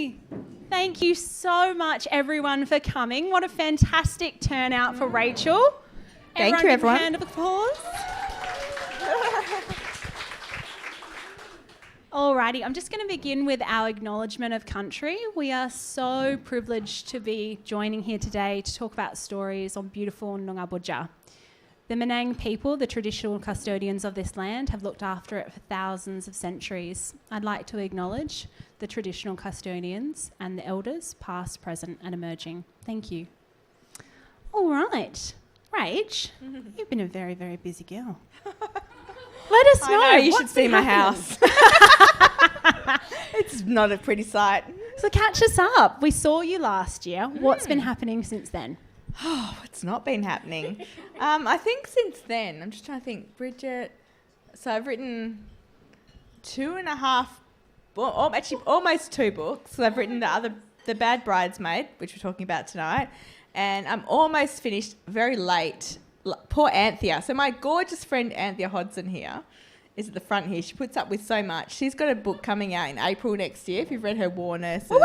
Yay! Thank you so much, everyone, for coming. What a fantastic turnout for Rachel. Thank you, everyone. Give a hand of applause. Alrighty, I'm just going to begin with our acknowledgement of country. We are so privileged to be joining here today to talk about stories on beautiful Noongar. The Menang people, the traditional custodians of this land, have looked after it for thousands of centuries. I'd like to acknowledge the traditional custodians and the elders, past, present and emerging. Thank you. All right. Rach, you've been a very, very busy girl. Let us know. You should see my house. It's not a pretty sight. So catch us up. We saw you last year. What's been happening since then? Oh, it's not been happening. I think since then, I'm just trying to think, Bridget, so I've written 2.5, well, actually almost 2 books. So I've written the Bad Bridesmaid, which we're talking about tonight, and I'm almost finished very late. Poor Anthea. So my gorgeous friend Anthea Hodson here is at the front here. She puts up with so much. She's got a book coming out in April next year. If you've read her War Nurses. Woo!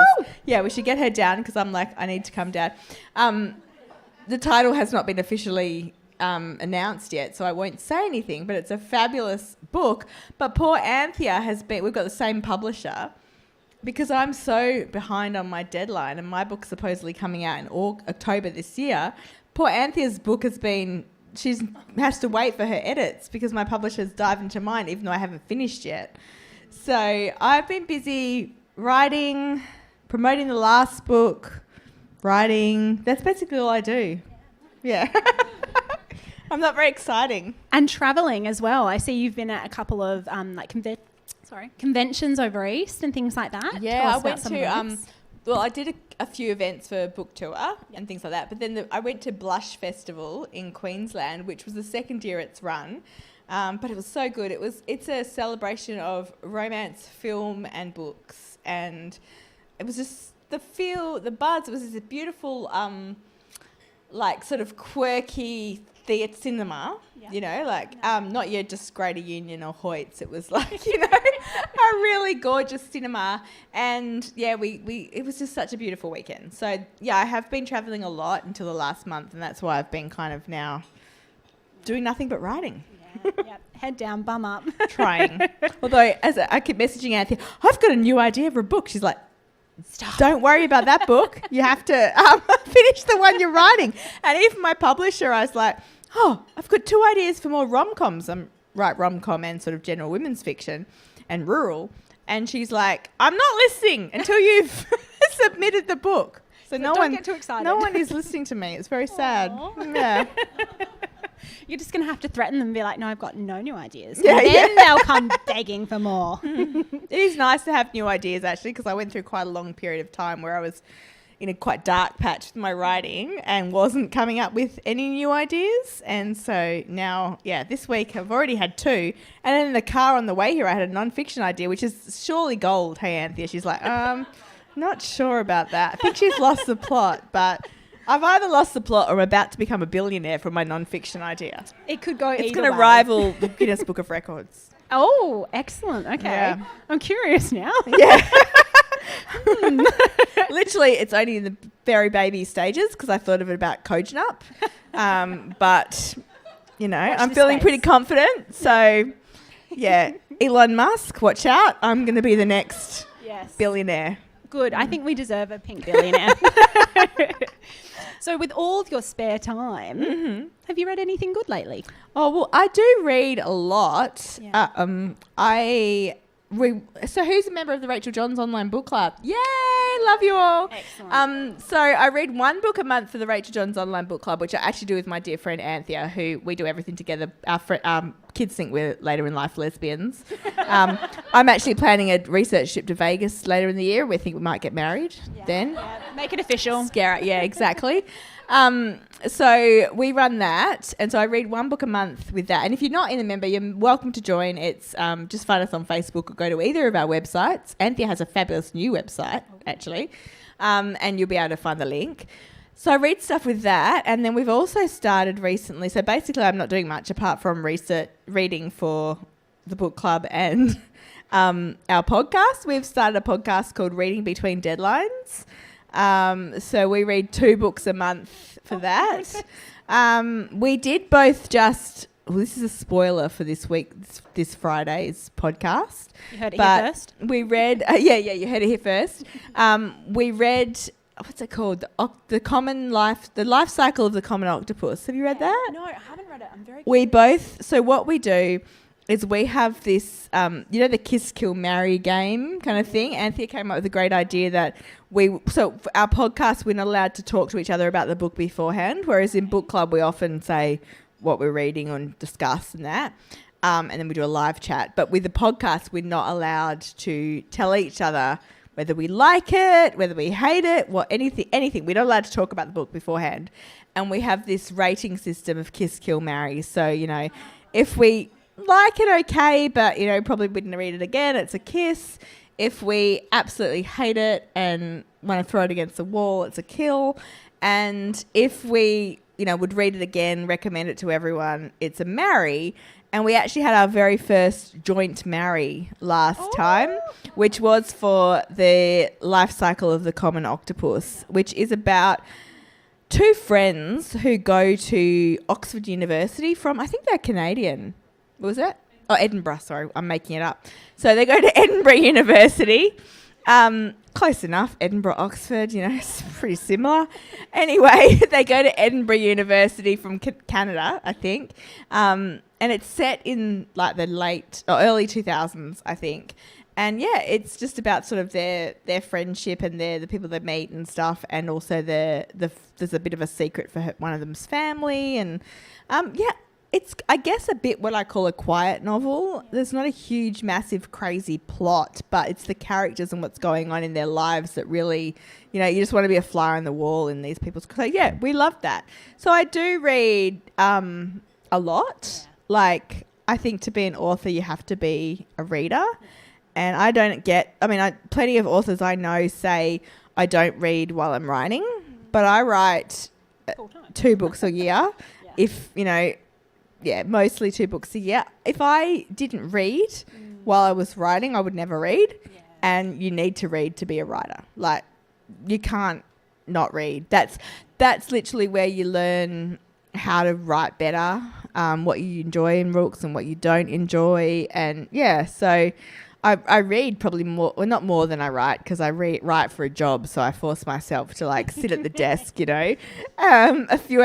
Yeah, we should get her down because I'm like, I need to come down. The title has not been officially announced yet, so I won't say anything, but it's a fabulous book. But poor Anthea we've got the same publisher, because I'm so behind on my deadline and my book's supposedly coming out in October this year. Poor Anthea's book has to wait for her edits because my publisher's dived into mine, even though I haven't finished yet. So I've been busy writing, promoting the last book, writing. That's basically all I do. Yeah. I'm not very exciting. And travelling as well. I see you've been at a couple of conventions over East and things like that. Yeah, I went to I did a few events for book tour and things like that. But then I went to Blush Festival in Queensland, which was the second year it's run. But it was so good. It's a celebration of romance, film and books. And it was just the buzz. It was this beautiful, sort of quirky theatre cinema, not your just Greater Union or Hoyts. It was like, a really gorgeous cinema. And yeah, it was just such a beautiful weekend. So yeah, I have been travelling a lot until the last month, and that's why I've been kind of now doing nothing but writing. Yeah. Head down, bum up. Trying. Although, as I keep messaging Anthea, I've got a new idea for a book. She's like, stop. Don't worry about that book. You have to finish the one you're writing. And even my publisher, I was like, I've got 2 ideas for more rom-coms. I write rom-com and sort of general women's fiction and rural. And she's like, I'm not listening until you've submitted the book. So don't get too excited. No one is listening to me. It's very sad. Yeah. You're just going to have to threaten them and be like, no, I've got no new ideas. And then they'll come begging for more. It is nice to have new ideas, actually, because I went through quite a long period of time where I was in a quite dark patch with my writing and wasn't coming up with any new ideas. And so now, this week I've already had 2. And then in the car on the way here, I had a non-fiction idea, which is surely gold. Hey, Anthea. She's like, not sure about that. I think she's lost the plot, but I've either lost the plot or I'm about to become a billionaire from my non-fiction idea. It could go either way. It's going to rival the Guinness Book of Records. Oh, excellent. Okay. Yeah. I'm curious now. Yeah. Literally, it's only in the very baby stages because I thought of it about coaching up. But, I'm feeling pretty confident. So, yeah, Elon Musk, watch out. I'm going to be the next billionaire. Good. I think we deserve a pink billionaire. So with all your spare time, have you read anything good lately? Oh, well, I do read a lot. Yeah. So who's a member of the Rachael Johns online book club? Yay, love you all. Excellent. So I read 1 book a month for the Rachael Johns online book club, which I actually do with my dear friend Anthea, who we do everything together. Our kids think we're later in life lesbians. I'm actually planning a research trip to Vegas later in the year. We think we might get married then. Yeah. Make it official. Scare it. Yeah, exactly. So we run that, and so I read 1 book a month with that. And if you're not in a member, you're welcome to join. It's just find us on Facebook or go to either of our websites. Anthea has a fabulous new website, actually, and you'll be able to find the link. So I read stuff with that, and then we've also started recently. So basically I'm not doing much apart from reading for the book club and our podcast. We've started a podcast called Reading Between Deadlines. So we read 2 books a month for that. We did both just... Well, this is a spoiler for this week, this Friday's podcast. You heard it here first? We read... you heard it here first. We read... What's it called? The life cycle of the common octopus. Have you read that? No, I haven't read it. I'm very We both... So what we do is we have this, the kiss, kill, marry game kind of thing. Anthea came up with a great idea that so for our podcast, we're not allowed to talk to each other about the book beforehand, whereas in book club, we often say what we're reading and discuss and that. And then we do a live chat. But with the podcast, we're not allowed to tell each other whether we like it, whether we hate it, anything. We're not allowed to talk about the book beforehand. And we have this rating system of kiss, kill, marry. So, if we like it, okay, but, probably wouldn't read it again, it's a kiss. If we absolutely hate it and want to throw it against the wall, it's a kill. And if we, would read it again, recommend it to everyone, it's a marry. And we actually had our very first joint marry last time, which was for the life cycle of the common octopus, which is about 2 friends who go to Oxford University from, I think they're Canadian. What was it? Oh, Edinburgh, sorry, I'm making it up. So they go to Edinburgh University. Close enough, Edinburgh, Oxford, it's pretty similar. Anyway, they go to Edinburgh University from Canada, I think. And it's set in like the early 2000s, I think. And yeah, it's just about sort of their friendship and the people they meet and stuff. And also there's a bit of a secret for one of them's family. And it's, I guess, a bit what I call a quiet novel. There's not a huge, massive, crazy plot, but it's the characters and what's going on in their lives that really, you just want to be a fly on the wall in these people's... So, yeah, we love that. So I do read a lot. Like, I think to be an author, you have to be a reader. And I don't get... plenty of authors I know say I don't read while I'm writing, but I write 2 books a year. If, mostly 2 books a year. If I didn't read while I was writing, I would never read. Yeah. And you need to read to be a writer. Like, you can't not read. That's literally where you learn how to write better, what you enjoy in books and what you don't enjoy. And, so I read probably more, well, not more than I write, because I write for a job, so I force myself to, sit at the desk, quite a few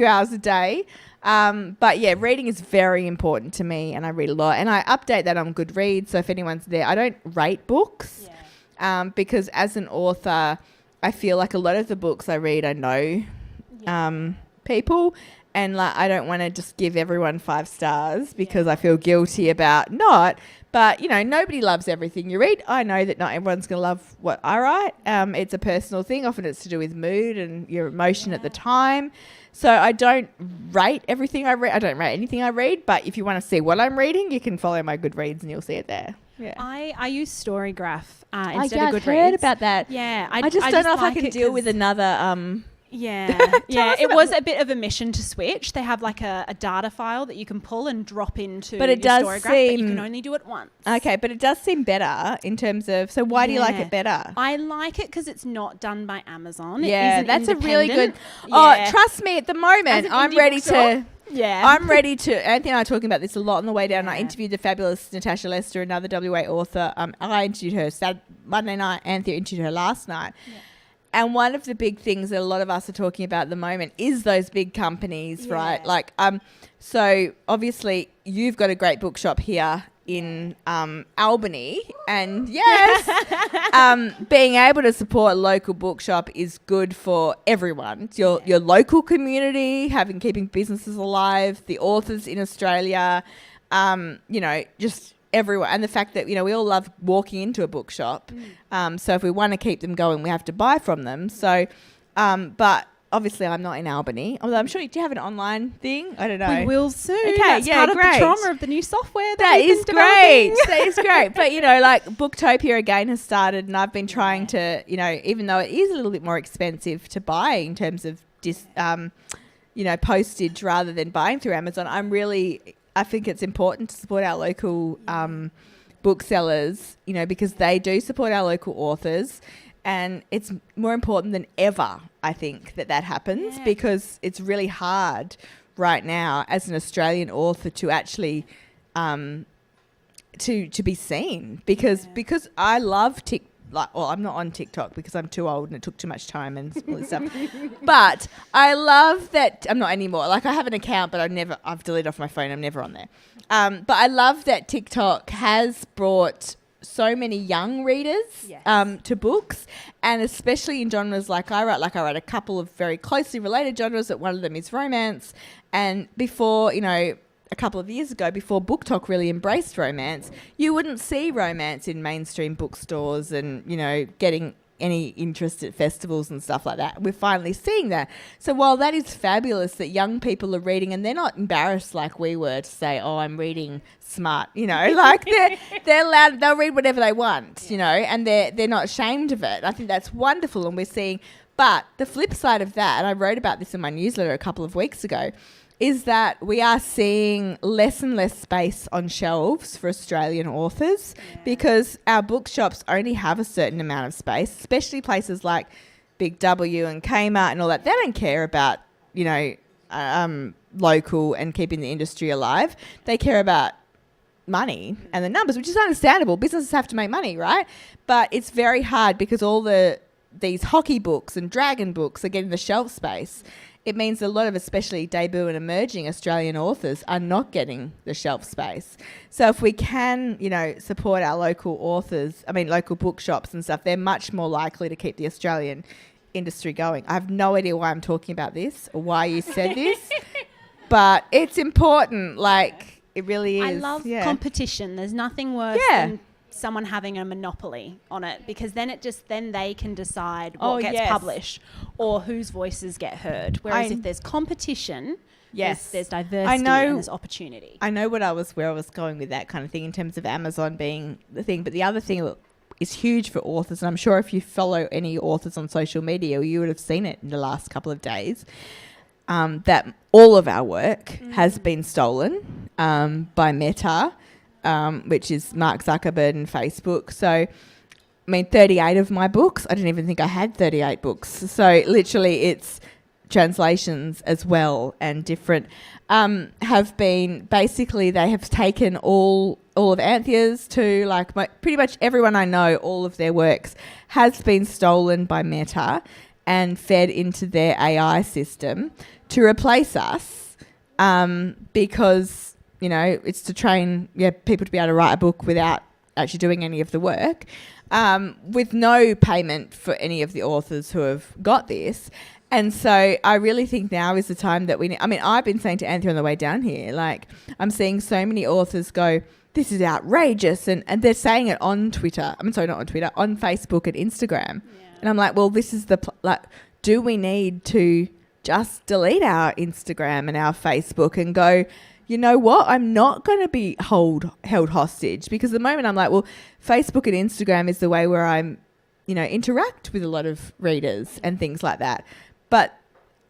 hours a day. But yeah, reading is very important to me, and I read a lot, and I update that on Goodreads. So if anyone's there, I don't rate books, because as an author, I feel like a lot of the books I read, I know, people, and I don't want to just give everyone 5 stars because I feel guilty about not. But, nobody loves everything you read. I know that not everyone's going to love what I write. It's a personal thing. Often it's to do with mood and your emotion at the time. So I don't rate everything I read. I don't rate anything I read. But if you want to see what I'm reading, you can follow my Goodreads and you'll see it there. Yeah. I use Storygraph instead of Goodreads. I've heard about that. Yeah. I just don't know if I can deal with another... Yeah. It was a bit of a mission to switch. They have a data file that you can pull and drop into but it does Storygraph, seem, but you can only do it once. Okay, but it does seem better in terms of... So why do you like it better? I like it because it's not done by Amazon. Yeah, that's a really good... Oh, trust me, at the moment, I'm ready to... Yeah. I'm ready to... Anthea and I are talking about this a lot on the way down. I interviewed the fabulous Natasha Lester, another WA author. I interviewed her Monday night. Anthea interviewed her last night. Yeah. And one of the big things that a lot of us are talking about at the moment is those big companies, right? So obviously you've got a great bookshop here in Albany, and being able to support a local bookshop is good for everyone. It's your local community, keeping businesses alive, the authors in Australia, just everyone, and the fact that we all love walking into a bookshop. So if we want to keep them going, we have to buy from them. So, but obviously I'm not in Albany. Although I'm sure, do you have an online thing? I don't know. We will soon. Okay, that's part of the trauma of the new software. That is great. That is great. But Booktopia again has started, and I've been trying to, even though it is a little bit more expensive to buy in terms of postage rather than buying through Amazon, I think it's important to support our local booksellers, you know, because they do support our local authors. And it's more important than ever, I think, that happens, because it's really hard right now as an Australian author to actually to be seen, because I love I'm not on TikTok because I'm too old and it took too much time and all this stuff. But I love that I'm not anymore. Like, I have an account, but I've deleted off my phone. I'm never on there. But I love that TikTok has brought so many young readers to books, and especially in genres like I write a couple of very closely related genres. That one of them is romance, and before, you know, a couple of years ago, before Book Talk really embraced romance, you wouldn't see romance in mainstream bookstores and, you know, getting any interest at festivals and stuff like that. We're finally seeing that. So while that is fabulous that young people are reading, and they're not embarrassed like we were to say, oh, I'm reading smart, you know, like they're allowed, they'll read whatever they want, you know, and they're not ashamed of it. I think that's wonderful, and we're seeing, but the flip side of that, and I wrote about this in my newsletter a couple of weeks ago, is that we are seeing less and less space on shelves for Australian authors, because our bookshops only have a certain amount of space, especially places like Big W and Kmart and all that. They don't care about, you know, local and keeping the industry alive. They care about money and the numbers, which is understandable. Businesses have to make money, right? But it's very hard because all these hockey books and dragon books are getting the shelf space. It means a lot of especially debut and emerging Australian authors are not getting the shelf space. So if we can, you know, support our local authors, local bookshops and stuff, they're much more likely to keep the Australian industry going. I have no idea why I'm talking about this or why you said this, but it's important. Like, it really is. I love competition. There's nothing worse than someone having a monopoly on it, because then they can decide what gets published or whose voices get heard. Whereas if there's competition, there's diversity and there's opportunity. I know where I was going with that kind of thing in terms of Amazon being the thing, but the other thing that is huge for authors, and I'm sure if you follow any authors on social media, you would have seen it in the last couple of days, that all of our work has been stolen by Meta, which is Mark Zuckerberg and Facebook. So, 38 of my books, I didn't even think I had 38 books. So, literally, it's translations as well, and different have been, basically, they have taken all of Anthea's to, like, pretty much everyone I know, all of their works has been stolen by Meta and fed into their AI system to replace us, because, you know, it's to train people to be able to write a book without actually doing any of the work, with no payment for any of the authors who have got this. And so I really think now is the time that I've been saying to Anthea on the way down here, like, I'm seeing so many authors go, this is outrageous. And they're saying it on Twitter. Not on Twitter, on Facebook and Instagram. Yeah. And I'm like, well, this is do we need to just delete our Instagram and our Facebook and go, you know what, I'm not going to be held hostage? Because at the moment I'm like, well, Facebook and Instagram is the way where I'm, you know, interact with a lot of readers and things like that. But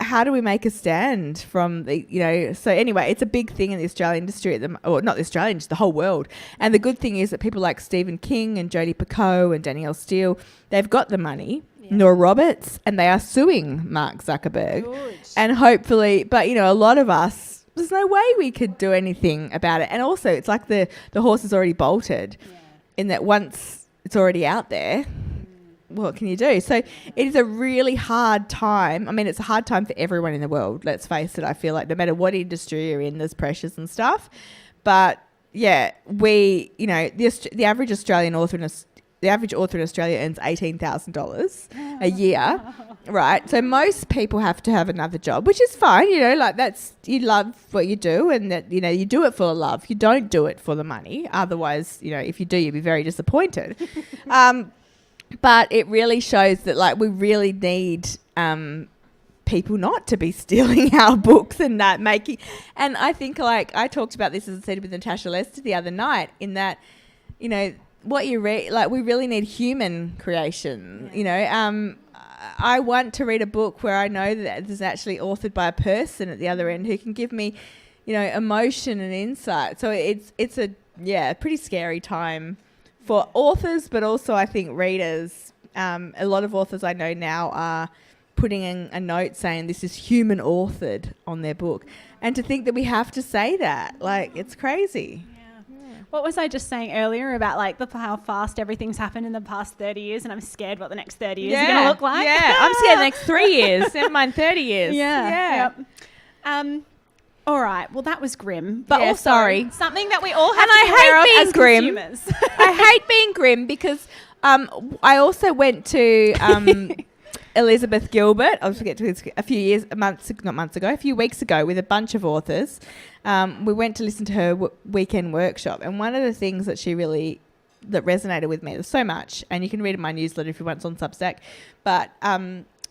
how do we make a stand from the, you know, so anyway, it's a big thing in the Australian industry, or not the Australian, just the whole world. And the good thing is that people like Stephen King and Jodi Picoult and Danielle Steele, they've got the money, Nora Roberts, and they are suing Mark Zuckerberg. Good. And hopefully, but, you know, a lot of us, there's no way we could do anything about it. And also, it's like the horse is already bolted, in that once it's already out there, what can you do? So it is a really hard time. It's a hard time for everyone in the world, let's face it. I feel like no matter what industry you're in, there's pressures and stuff. But, yeah, we, you know, the average Australian author the average author in Australia earns $18,000 a year, right? So most people have to have another job, which is fine, you know, like you love what you do, and that, you know, you do it for the love. You don't do it for the money. Otherwise, you know, if you do, you'd be very disappointed. But it really shows that, like, we really need people not to be stealing our books and that making. And I think, like, I talked about this, as I said, with Natasha Lester the other night, in that, you know, what you read, like, we really need human creation. You know, I want to read a book where I know that it's actually authored by a person at the other end who can give me, you know, emotion and insight. So it's a pretty scary time for authors, but also I think readers. A lot of authors I know now are putting in a note saying this is human authored on their book. And to think that we have to say that, like, it's crazy. What was I just saying earlier about like how fast everything's happened in the past 30 years, and I'm scared what the next 30 years are going to look like? Yeah, I'm scared the next 3 years, never mind 30 years. Yeah. Yep. All right, well, that was grim, but also something that we all have to be aware of as consumers. I hate being grim because I also went to Elizabeth Gilbert, I forget to a few weeks ago with a bunch of authors. We went to listen to her weekend workshop, and one of the things that that resonated with me, there's so much, and you can read in my newsletter if you want, it's on Substack, but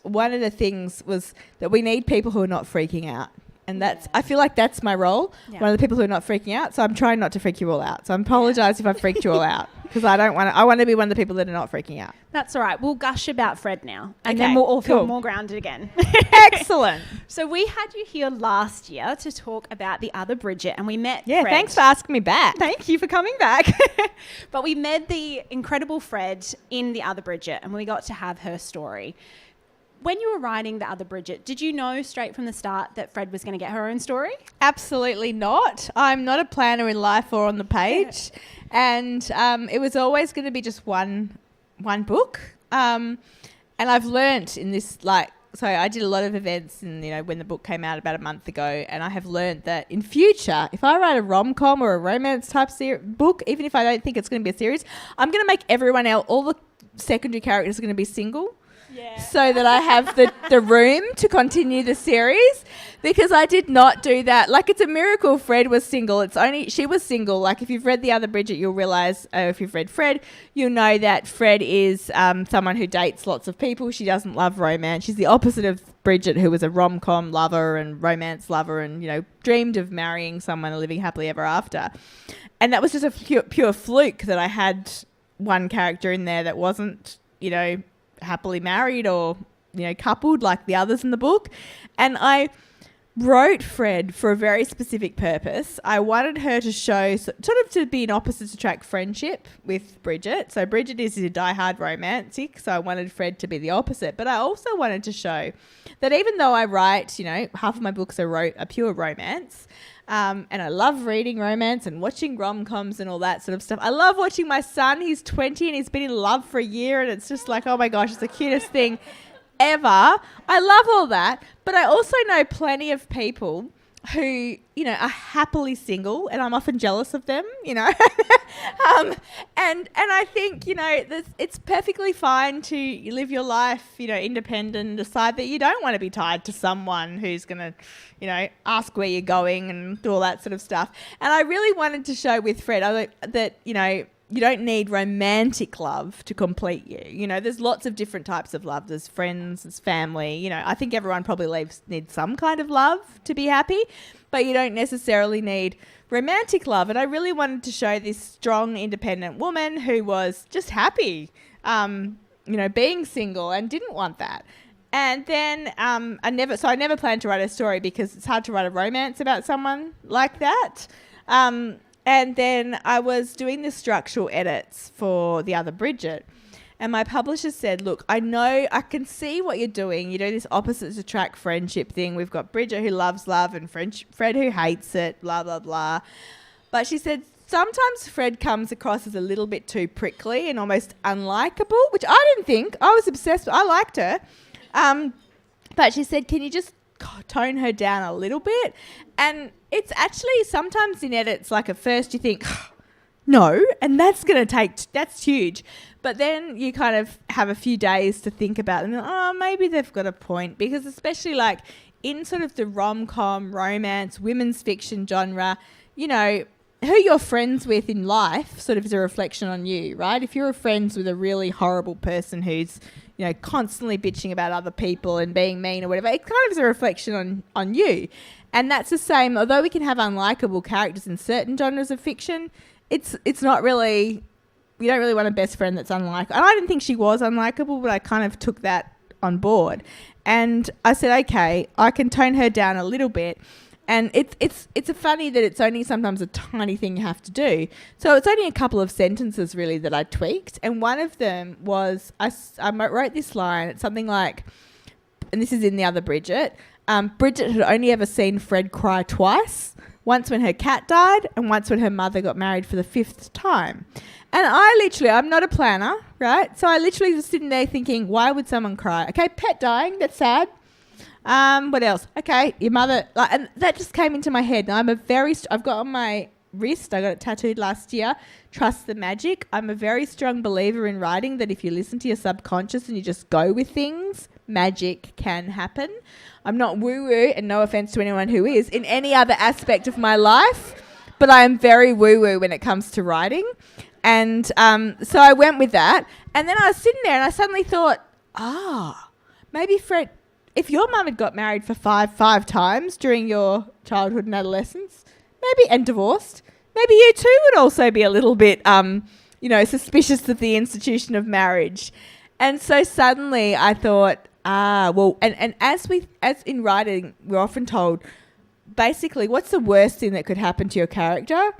one of the things was that we need people who are not freaking out. And I feel like that's my role. Yeah. One of the people who are not freaking out. So I'm trying not to freak you all out. So I apologise if I freaked you all out, because I want to be one of the people that are not freaking out. That's all right. We'll gush about Fred now, and then we'll all feel more grounded again. Excellent. So we had you here last year to talk about the Other Bridget, and we met Fred. Thanks for asking me back. Thank you for coming back. But we met the incredible Fred in the Other Bridget, and we got to have her story. When you were writing The Other Bridget, did you know straight from the start that Fred was going to get her own story? Absolutely not. I'm not a planner in life or on the page. And it was always going to be just one book. And I've learnt in this, so I did a lot of events when the book came out about a month ago, and I have learnt that in future, if I write a rom-com or a romance type book, even if I don't think it's going to be a series, I'm going to make everyone else, all the secondary characters are going to be single. Yeah. So that I have the room to continue the series, because I did not do that. Like, it's a miracle Fred was single. She was single. Like, if you've read The Other Bridget, you'll realise, if you've read Fred, you'll know that Fred is someone who dates lots of people. She doesn't love romance. She's the opposite of Bridget, who was a rom-com lover and romance lover and, dreamed of marrying someone and living happily ever after. And that was just a pure fluke that I had one character in there that wasn't, happily married or coupled like the others in the book. And I wrote Fred for a very specific purpose. I wanted her to show to be an opposites attract friendship with Bridget. So Bridget is a diehard romantic, so I wanted Fred to be the opposite. But I also wanted to show that even though I write, half of my books are pure romance, and I love reading romance and watching rom-coms and all that sort of stuff. I love watching my son. He's 20 and he's been in love for a year, and it's just like, oh my gosh, it's the cutest thing ever. I love all that. But I also know plenty of people who, are happily single, and I'm often jealous of them, and I think, it's perfectly fine to live your life, independent, and decide that you don't want to be tied to someone who's going to, ask where you're going and do all that sort of stuff. And I really wanted to show with Fred that, you don't need romantic love to complete you. There's lots of different types of love. There's friends, there's family. I think everyone probably needs some kind of love to be happy, but you don't necessarily need romantic love. And I really wanted to show this strong, independent woman who was just happy, being single and didn't want that. And then I never planned to write a story, because it's hard to write a romance about someone like that. And then I was doing the structural edits for The Other Bridget, and my publisher said, look, I know, I can see what you're doing. This opposites attract friendship thing. We've got Bridget who loves love and Fred who hates it, blah, blah, blah. But she said, sometimes Fred comes across as a little bit too prickly and almost unlikable, which I didn't think. I was obsessed. I liked her. But she said, can you just tone her down a little bit? And it's actually sometimes in edits, like at first you think, no, and that's huge. But then you kind of have a few days to think about it, and maybe they've got a point, because especially like in sort of the rom-com, romance, women's fiction genre, who you're friends with in life sort of is a reflection on you, right? If you're friends with a really horrible person who's, constantly bitching about other people and being mean or whatever, it kind of is a reflection on you. And that's the same, although we can have unlikable characters in certain genres of fiction, it's not really, you don't really want a best friend that's unlikable. And I didn't think she was unlikable, but I kind of took that on board. And I said, okay, I can tone her down a little bit. And it's funny that it's only sometimes a tiny thing you have to do. So it's only a couple of sentences really that I tweaked. And one of them was, I wrote this line. It's something like, and this is in The Other Bridget, Bridget had only ever seen Fred cry twice. Once when her cat died and once when her mother got married for the 5th time. And I'm not a planner, right? So I literally was sitting there thinking, why would someone cry? Okay, pet dying, that's sad. What else? Okay, your mother, and that just came into my head. And I've got on my wrist, I got it tattooed last year, trust the magic. I'm a very strong believer in writing that if you listen to your subconscious and you just go with things, magic can happen. I'm not woo-woo, and no offense to anyone who is, in any other aspect of my life, but I am very woo-woo when it comes to writing. And so I went with that. And then I was sitting there and I suddenly thought, maybe Fred, if your mum had got married for five times during your childhood and adolescence, and divorced, maybe you too would also be a little bit, suspicious of the institution of marriage. And so suddenly I thought, and as in writing, we're often told, basically, what's the worst thing that could happen to your character?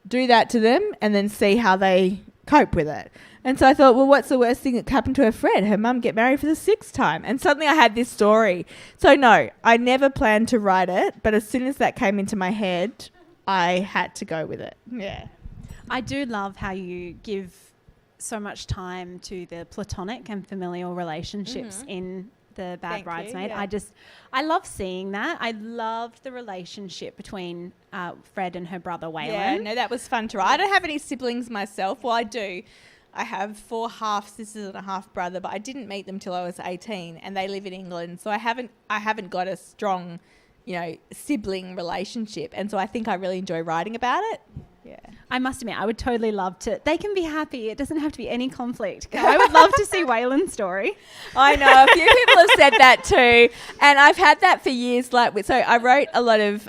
Do that to them and then see how they cope with it. And so I thought, well, what's the worst thing that happened to her friend? Her mum get married for the 6th time. And suddenly I had this story. So no, I never planned to write it, but as soon as that came into my head, I had to go with it. Yeah. I do love how you give so much time to the platonic and familial relationships in the Bad Bridesmaid. Yeah. I love seeing that. I loved the relationship between Fred and her brother Waylon. Yeah, no, that was fun to write. I don't have any siblings myself. Well, I do. I have 4 half sisters and a half brother, but I didn't meet them till I was 18, and they live in England. So I haven't got a strong, sibling relationship, and so I think I really enjoy writing about it. Yeah. I must admit, I would totally love to. They can be happy. It doesn't have to be any conflict. I would love to see Waylon's story. I know. A few people have said that too. And I've had that for years. So I wrote a lot of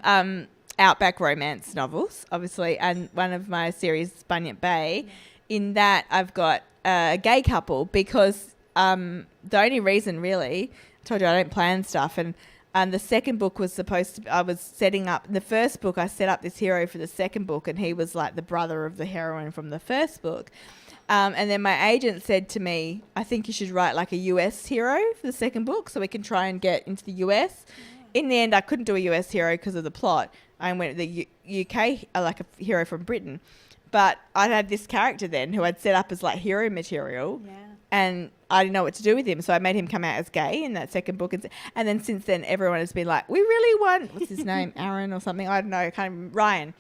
outback romance novels, obviously, and one of my series, Bunyip Bay, in that I've got a gay couple because the only reason really, I told you I don't plan stuff, and the second book was I was setting up, in the first book, I set up this hero for the second book, and he was like the brother of the heroine from the first book. And then my agent said to me, I think you should write like a US hero for the second book so we can try and get into the US. In the end, I couldn't do a US hero because of the plot. I went to the UK, like a hero from Britain. But I had this character then who I'd set up as like hero material. Yeah. And I didn't know what to do with him. So I made him come out as gay in that second book. And then since then, everyone has been like, we really want, what's his name? Aaron or something? I don't know. Ryan.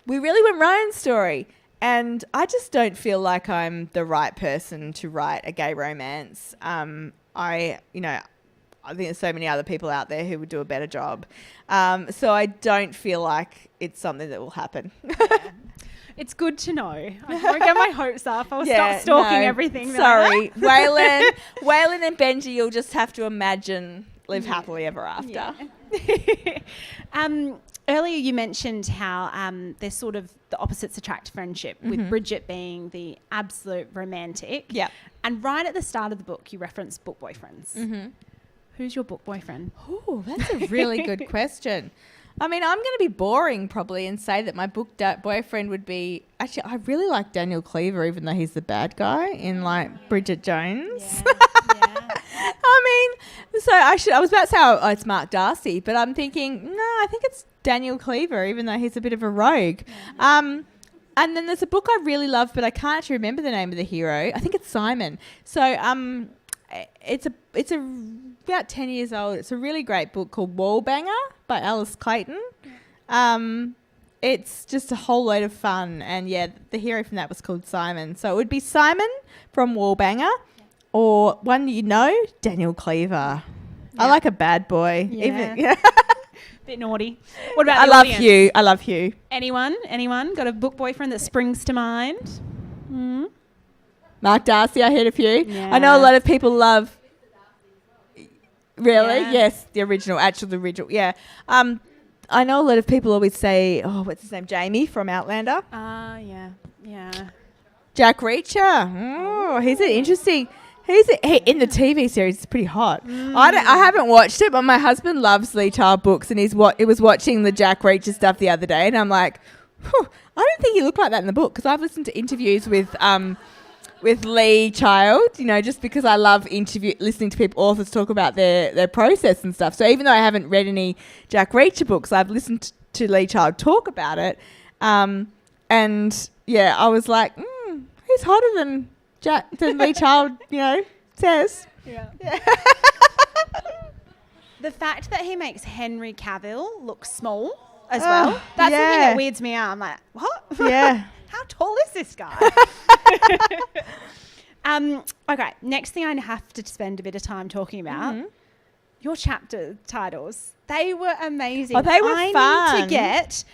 We really want Ryan's story. And I just don't feel like I'm the right person to write a gay romance. I think there's so many other people out there who would do a better job. So I don't feel like it's something that will happen. Yeah. It's good to know. I won't get my hopes up. I'll start stalking everything. Sorry. Waylon and Benji, you'll just have to imagine live happily ever after. Yeah. Earlier you mentioned how there's sort of the opposites attract friendship, with Bridget being the absolute romantic. Yeah. And right at the start of the book, you reference book boyfriends. Mm-hmm. Who's your book boyfriend? Oh, that's a really good question. I mean, I'm going to be boring probably and say that my book boyfriend would be... Actually, I really like Daniel Cleaver, even though he's the bad guy in, like, Bridget Jones. Yeah. I mean, so I was about to say, it's Mark Darcy, but I'm thinking, no, I think it's Daniel Cleaver, even though he's a bit of a rogue. Yeah. And then there's a book I really love, but I can't actually remember the name of the hero. I think it's Simon. So it's about 10 years old. It's a really great book called Wallbanger by Alice Clayton. It's just a whole load of fun. And yeah, the hero from that was called Simon. So it would be Simon from Wallbanger, or one Daniel Cleaver. Yeah. I like a bad boy. Yeah. Bit naughty. What about I love Hugh. Anyone got a book boyfriend that springs to mind? Mark Darcy, I heard a few. Yeah. I know a lot of people love... Really? Yeah. Yes, the original. Yeah. I know a lot of people always say, what's his name? Jamie from Outlander. Yeah. Jack Reacher. Oh, he's an interesting... He's in the TV series. It's pretty hot. I haven't watched it, but my husband loves Lee Child books, and he was watching the Jack Reacher stuff the other day, and I'm like, I don't think he looked like that in the book, because I've listened to interviews with Lee Child, just because I love listening to authors talk about their process and stuff. So even though I haven't read any Jack Reacher books, I've listened to Lee Child talk about it, and yeah, I was like, he's hotter than Lee Child, says. Yeah. The fact that he makes Henry Cavill look small as well, that's the thing that weirds me out. I'm like, what? Yeah. How tall is this guy? Okay, next thing I have to spend a bit of time talking about, your chapter titles. They were amazing. Oh, they were fun. fun. Need to get,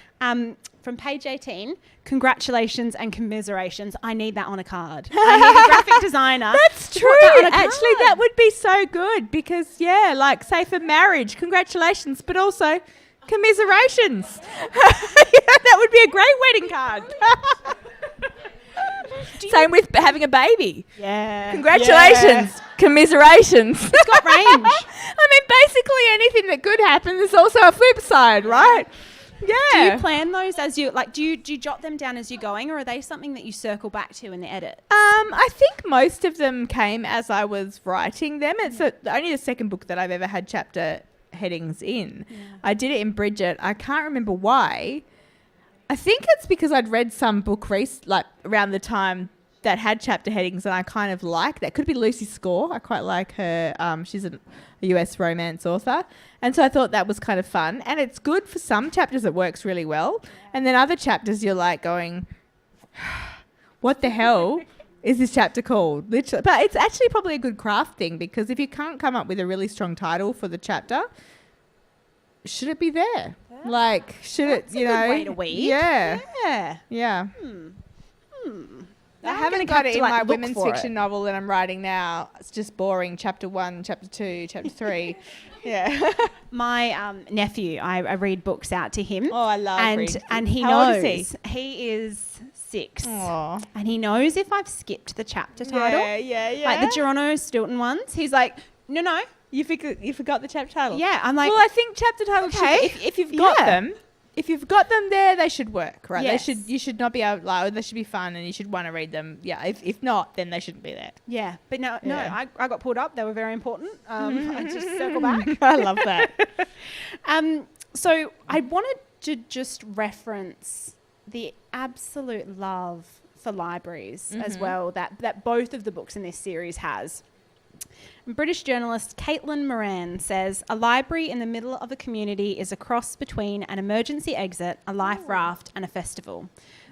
from page 18, congratulations and commiserations. I need that on a card. I need a graphic designer. That's true. That Actually, that would be so good because, say for marriage, congratulations, but also commiserations. That would be a great wedding card. Same with having a baby. Yeah. Congratulations. Yeah. Commiserations. It's got range. I mean, basically anything that could happen is also a flip side, right? Yeah. Do you plan those as you, do you jot them down as you're going, or are they something that you circle back to in the edit? I think most of them came as I was writing them. It's only the second book that I've ever had chapter headings in. Yeah. I did it in Bridget. I can't remember why. I think it's because I'd read some book around the time that had chapter headings, and I kind of like that. Could be Lucy Score. I quite like her. She's a US romance author, and so I thought that was kind of fun. And it's good for some chapters. It works really well, and then other chapters you're like going, "What the hell is this chapter called?" Literally, but it's actually probably a good craft thing, because if you can't come up with a really strong title for the chapter, should it be there? Should That's it, a good way to weed. Yeah. Yeah. I haven't got it in my women's fiction novel that I'm writing now. It's just boring. Chapter 1, Chapter 2, Chapter 3. Yeah. My nephew, I read books out to him. Oh, I love reading. And he How knows. old is he? He is 6. Aww. And he knows if I've skipped the chapter title. Yeah. Like the Geronimo Stilton ones. He's like, no. You forgot the chapter title? Yeah, I'm like... Well, I think chapter titles if you've got them... If you've got them there, they should work, right? Yes. You should not be able, they should be fun, and you should want to read them. Yeah, if not, then they shouldn't be there. Yeah, but no, I got pulled up. They were very important. I just circle back. I love that. So I wanted to just reference the absolute love for libraries as well that both of the books in this series has. British journalist Caitlin Moran says, a library in the middle of a community is a cross between an emergency exit, a life raft and a festival.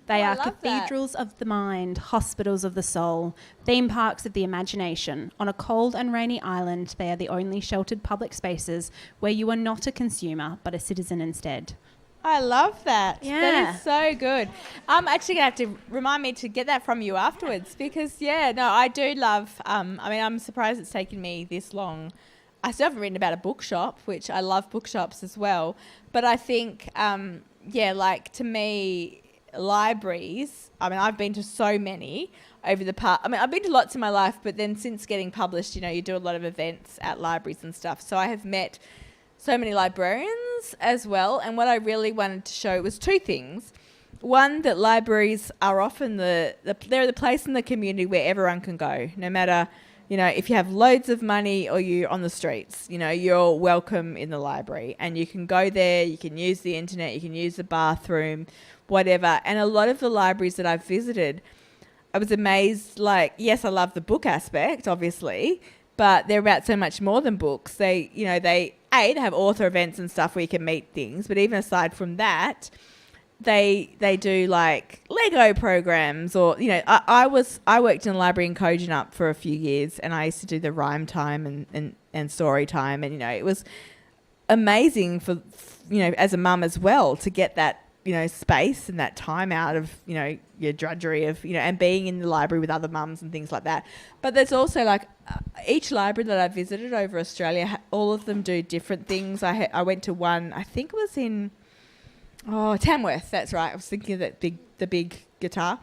They are cathedrals of the mind, hospitals of the soul, theme parks of the imagination. On a cold and rainy island, they are the only sheltered public spaces where you are not a consumer, but a citizen instead. I love that. Yeah. That is so good. I'm actually going to have to remind me to get that from you afterwards because, I do love, I'm surprised it's taken me this long. I still haven't written about a bookshop, which I love bookshops as well. But I think, to me, libraries, I've been to so many over the past, I've been to lots in my life, but then since getting published, you do a lot of events at libraries and stuff. So I have met so many librarians as well, and what I really wanted to show was two things. One, that libraries are often they're the place in the community where everyone can go, no matter, if you have loads of money or you're on the streets, you're welcome in the library, and you can go there, you can use the internet, you can use the bathroom, whatever. And a lot of the libraries that I've visited, I was amazed, yes, I love the book aspect, obviously, but they're about so much more than books. They have author events and stuff where you can meet things, but even aside from that, they do Lego programs, or I worked in a library in Kojonup for a few years, and I used to do the rhyme time and story time, and it was amazing for as a mum as well to get that space and that time out of your drudgery of and being in the library with other mums and things like that. But there's also each library that I visited over Australia, all of them do different things. I went to one, I think it was in Tamworth. That's right. I was thinking of the big guitar.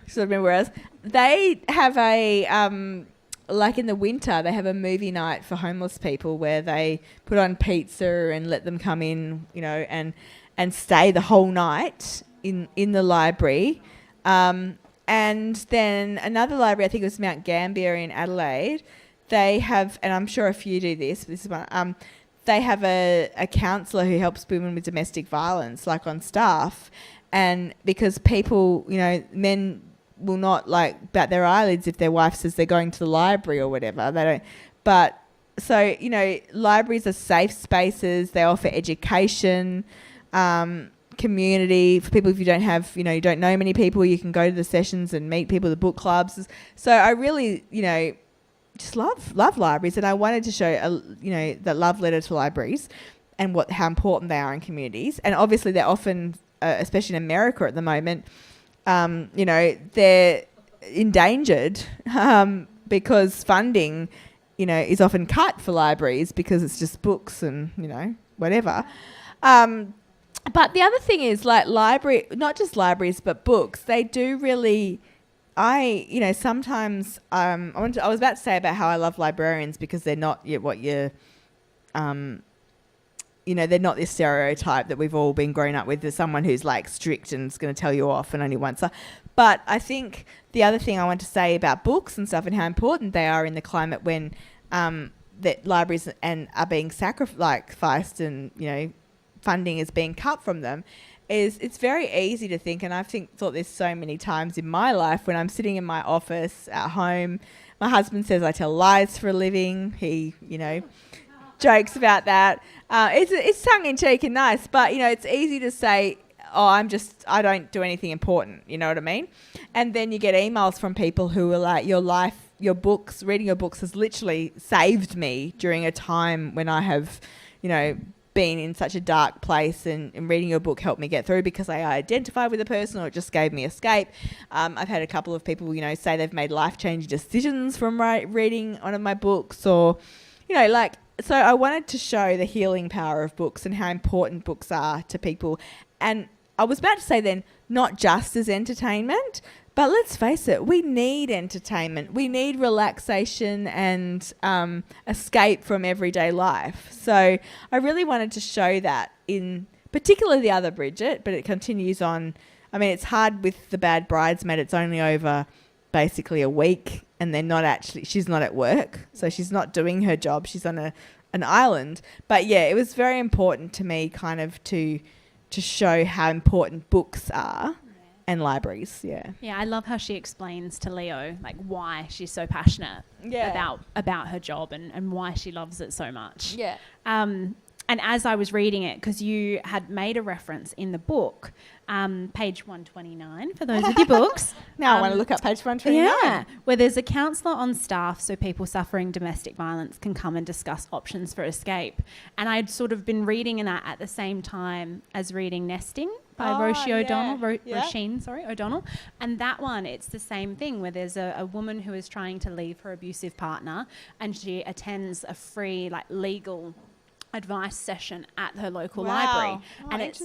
So I remember where else. They have a like in the winter, they have a movie night for homeless people where they put on pizza and let them come in, you know, and stay the whole night in the library. And then another library, I think it was Mount Gambier in Adelaide, they have, and I'm sure a few do this is one, they have a counsellor who helps women with domestic violence, like on staff. And because people, you know, men will not like bat their eyelids if their wife says they're going to the library or whatever. They don't. But so, you know, libraries are safe spaces. They offer education, community for people. If you don't have, you know, you don't know many people, you can go to the sessions and meet people at the book clubs. So I really, you know, just love libraries, and I wanted to show, you know, the love letter to libraries and how important they are in communities. And obviously they're often, especially in America at the moment, you know, they're endangered because funding, you know, is often cut for libraries because it's just books and, you know, whatever. But the other thing is, like, not just libraries, but books, they do really, you know, sometimes I was about to say about how I love librarians because they're not what you're, you know, they're not this stereotype that we've all been grown up with. There's someone who's like strict and is going to tell you off and only once. But I think the other thing I want to say about books and stuff and how important they are in the climate when that libraries are being sacrificed and, you know, funding is being cut from them, is it's very easy to think, and I've thought this so many times in my life when I'm sitting in my office at home. My husband says I tell lies for a living. He, you know, jokes about that. It's tongue-in-cheek and nice, but, you know, it's easy to say, oh, I don't do anything important, you know what I mean? And then you get emails from people who are like, reading your books has literally saved me during a time when I have, you know, been in such a dark place, and reading your book helped me get through because I identified with a person, or it just gave me escape. I've had a couple of people, you know, say they've made life-changing decisions from reading one of my books, or, you know, like, so I wanted to show the healing power of books and how important books are to people. And I was about to say then, not just as entertainment, but let's face it, we need entertainment. We need relaxation and escape from everyday life. So I really wanted to show that in particularly the Other Bridget, but it continues on. I mean, it's hard with the Bad Bridesmaid. It's only over basically a week, and she's not at work, so she's not doing her job. She's on an island. But yeah, it was very important to me kind of to show how important books are. And libraries, yeah. Yeah, I love how she explains to Leo, like, why she's so passionate about her job and why she loves it so much. Yeah. And as I was reading it, because you had made a reference in the book, page 129, for those with your books. Now I want to look up page 129. Yeah, where there's a counsellor on staff so people suffering domestic violence can come and discuss options for escape. And I'd sort of been reading that at the same time as reading Nesting by Roisin O'Donnell. And that one, it's the same thing where there's a woman who is trying to leave her abusive partner, and she attends a free, like, legal advice session at her local library. And it's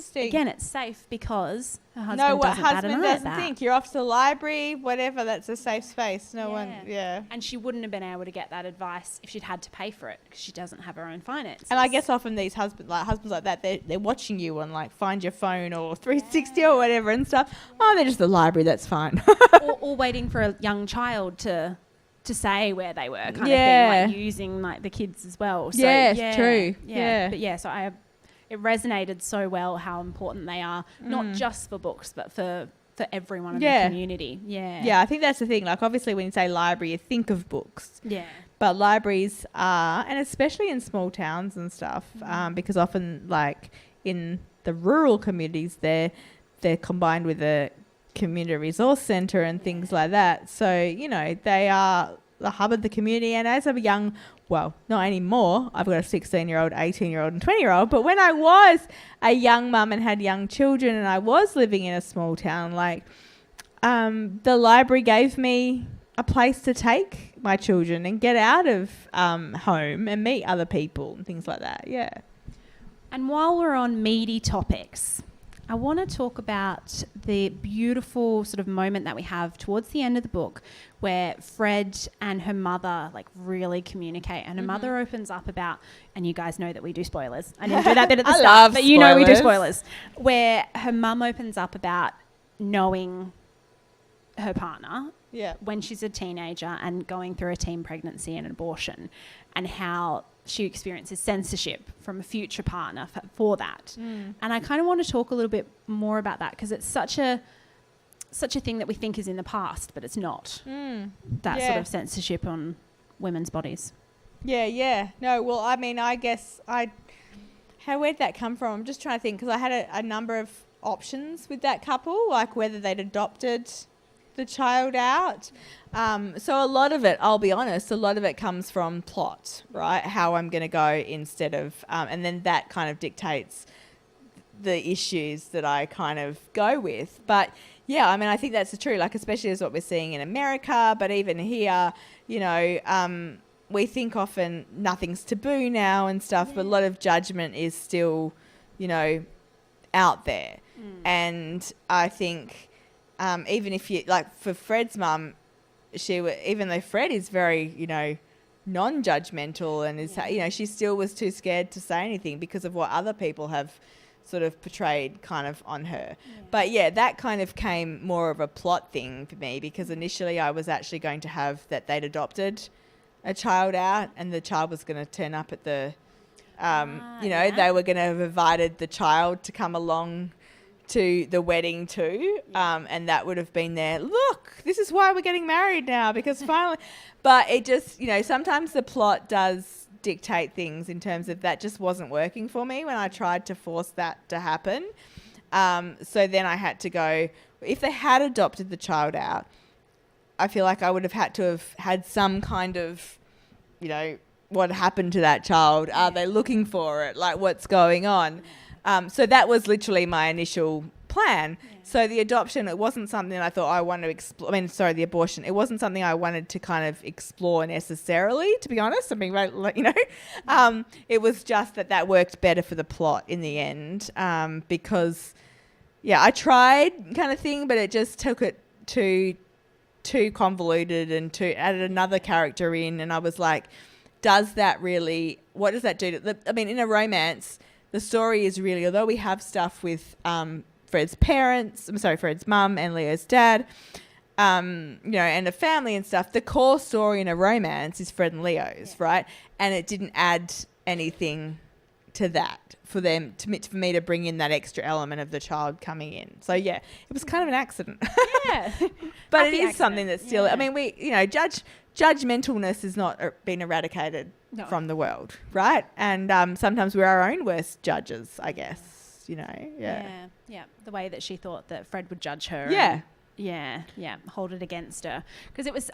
safe because her husband doesn't think you're off to the library, whatever, that's a safe space. And she wouldn't have been able to get that advice if she'd had to pay for it because she doesn't have her own finances. And I guess often these husbands like that, they're watching you on, like, Find Your Phone or 360 or whatever and stuff. Oh, they're just the library, that's fine. or waiting for a young child to say where they were, kind of thing, like using, like, the kids as well. So, true. But it resonated so well how important they are, not just for books, but for everyone in the community. Yeah, I think that's the thing. Like, obviously, when you say library, you think of books. Yeah. But libraries are, and especially in small towns and stuff, because often, like, in the rural communities, they're combined with a community resource centre and things like that. So, you know, they are the hub of the community. And as a young, well, not anymore, I've got a 16-year-old, 18-year-old and 20-year-old. But when I was a young mum and had young children and I was living in a small town, like, the library gave me a place to take my children and get out of home and meet other people and things like that. Yeah. And while we're on meaty topics, I want to talk about the beautiful sort of moment that we have towards the end of the book where Fred and her mother like really communicate, and her mother opens up about, and you guys know that we do spoilers. I didn't do that bit at the start, but you know we do spoilers. Where her mum opens up about knowing her partner when she's a teenager and going through a teen pregnancy and an abortion, and how she experiences censorship from a future partner for that. And I kind of want to talk a little bit more about that because it's such a thing that we think is in the past, but it's not. That sort of censorship on women's bodies. Yeah. No, well, I mean, I guess where'd that come from? I'm just trying to think because I had a number of options with that couple, like whether they'd adopted the child out. So a lot of it, I'll be honest, a lot of it comes from plot, right? How I'm going to go instead of, and then that kind of dictates the issues that I kind of go with. But yeah, I mean, I think that's true, like especially as what we're seeing in America, but even here, you know, we think often nothing's taboo now and stuff, but a lot of judgment is still, you know, out there. And I think even if you, like for Fred's mum, even though Fred is very, you know, non-judgmental and is, you know, she still was too scared to say anything because of what other people have sort of portrayed kind of on her. But yeah, that kind of came more of a plot thing for me because initially I was actually going to have that they'd adopted a child out and the child was going to turn up at the, you know, they were going to have invited the child to come along to the wedding too, and that would have been there. Look, this is why we're getting married now because finally. But it just, you know, sometimes the plot does dictate things in terms of that just wasn't working for me when I tried to force that to happen. So then I had to go. If they had adopted the child out, I feel like I would have had to have had some kind of, you know, what happened to that child? Are they looking for it? Like what's going on? So that was literally my initial plan. So the adoption, it wasn't something I thought I wanted to explore. The abortion, it wasn't something I wanted to kind of explore necessarily, to be honest. I mean, you know, it was just that worked better for the plot in the end because, yeah, I tried kind of thing, but it just took it too convoluted and added another character in. And I was like, does that really, what does that do to, in a romance, the story is really, although we have stuff with Fred's mum and Leo's dad, you know, and a family and stuff, the core story in a romance is Fred and Leo's, right? And it didn't add anything to that for me to bring in that extra element of the child coming in. So yeah, it was kind of an accident. Yeah. But it is something that's still, I mean, we, you know, judgmentalness has not been eradicated from the world, right? And sometimes we're our own worst judges, I guess, you know. Yeah. The way that she thought that Fred would judge her. Yeah. Hold it against her. Because it was,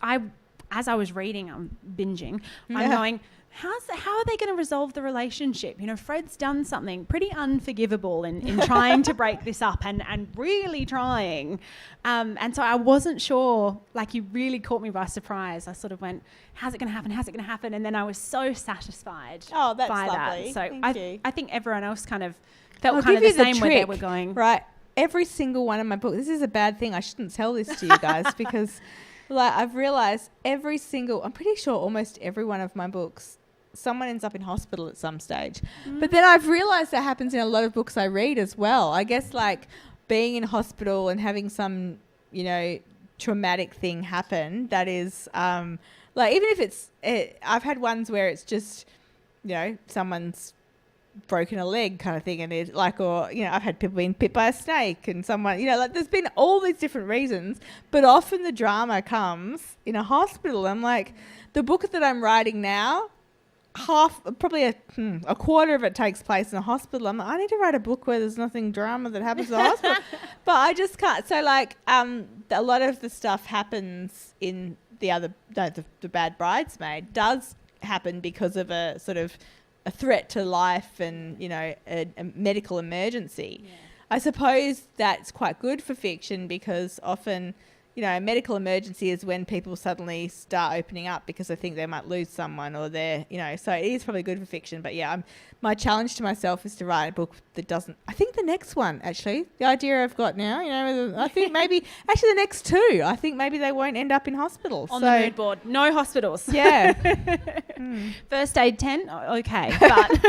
as I was reading, I'm binging, I'm going, how are they going to resolve the relationship? You know, Fred's done something pretty unforgivable in trying to break this up and really trying. And so I wasn't sure, like you really caught me by surprise. I sort of went, how's it going to happen? How's it going to happen? And then I was so satisfied by lovely. that. So Thank I think everyone else kind of felt kind of the same way they were going. Right. Every single one of my books, this is a bad thing. I shouldn't tell this to you guys because like I've realised I'm pretty sure almost every one of my books, someone ends up in hospital at some stage. But then I've realised that happens in a lot of books I read as well. I guess like being in hospital and having some, you know, traumatic thing happen that is like even if I've had ones where it's just, you know, someone's broken a leg kind of thing and it's like, or, you know, I've had people being bit by a snake and someone, you know, like there's been all these different reasons, but often the drama comes in a hospital. I'm like, the book that I'm writing now, probably a quarter of it takes place in a hospital. I'm like, I need to write a book where there's nothing drama that happens in the hospital, but I just can't. So like, a lot of the stuff happens in the Bad Bridesmaid does happen because of a sort of a threat to life and, you know, a medical emergency. I suppose that's quite good for fiction because often, a medical emergency is when people suddenly start opening up because they think they might lose someone or they're, so it is probably good for fiction. But yeah, my challenge to myself is to write a book that doesn't, I think the next one, actually, the idea I've got now, I think maybe, actually the next two, I think maybe they won't end up in hospital. On the mood board, no hospitals. Yeah. First aid 10, okay. But